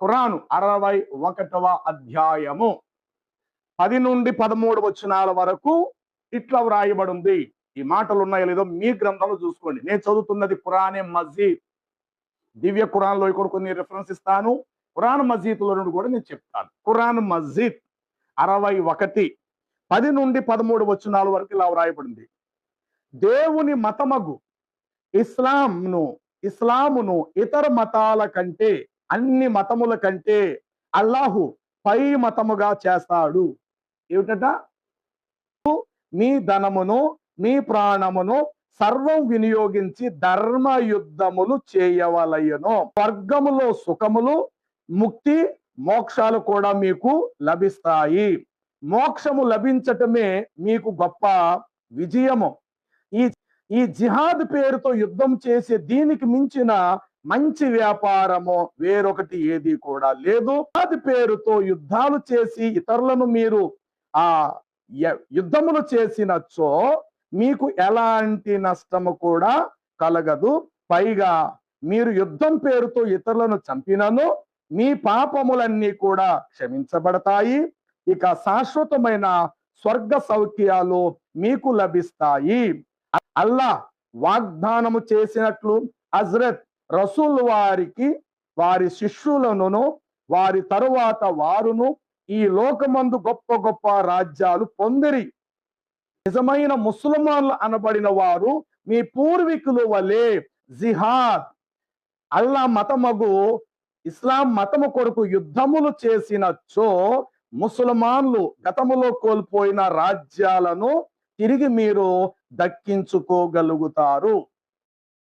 ఖురాను 61వ అధ్యాయము 10 నుండి 13 వచనాల వరకు ఇట్లా వ్రాయబడి ఉంది. ఈ మాటలు ఉన్నాయో లేదో మీ గ్రంథంలో చూసుకోండి. నేను చదువుతున్నది ఖురానే మజీద్. దివ్య ఖురాన్లో కూడా కొన్ని రిఫరెన్స్ ఇస్తాను. ఖురాన్ మజీద్లో నుండి కూడా నేను చెప్తాను. ఖురాన్ మజీద్ 61 10 నుండి 13 వచనాల వరకు ఇలా వ్రాయబడింది. దేవుని మతమగు ఇస్లామును ఇతర మతాల కంటే, అన్ని మతముల కంటే అల్లాహు పై మతముగా చేస్తాడు. ఏమిటట? మీ ధనమును మీ ప్రాణమును సర్వం వినియోగించి ధర్మ యుద్ధములు చేయవలయను. స్వర్గములో సుఖములు, ముక్తి, మోక్షాలు కూడా మీకు లభిస్తాయి. మోక్షము లభించటమే మీకు గొప్ప విజయము. ఈ జిహాద్ పేరుతో యుద్ధం చేసే దీనికి మించిన మంచి వ్యాపారము వేరొకటి ఏది కూడా లేదు. జిహాద్ పేరుతో యుద్ధాలు చేసి ఇతరులను మీరు యుద్ధములు చేసినచో మీకు ఎలాంటి నష్టము కూడా కలగదు. పైగా మీరు యుద్ధం పేరుతో ఇతరులను చంపినను మీ పాపములన్నీ కూడా క్షమించబడతాయి. ఇక శాశ్వతమైన స్వర్గ సౌఖ్యాలు మీకు లభిస్తాయి. అల్లా వాగ్దానము చేసినట్లు హజ్రత్ రసూల్ వారికి, వారి శిష్యులను, వారి తరువాత వారును ఈ లోకమందు గొప్ప గొప్ప రాజ్యాలు పొందిరి. నిజమైన ముస్లిమాన్లు అనబడిన వారు మీ పూర్వీకుల వలె జిహాద్, అల్లా మతమగు ఇస్లాం మతము కొరకు యుద్ధములు చేసినచో ముస్లిమాన్లు గతములో కోల్పోయిన రాజ్యాలను తిరిగి మీరు దక్కించుకోగలుగుతారు.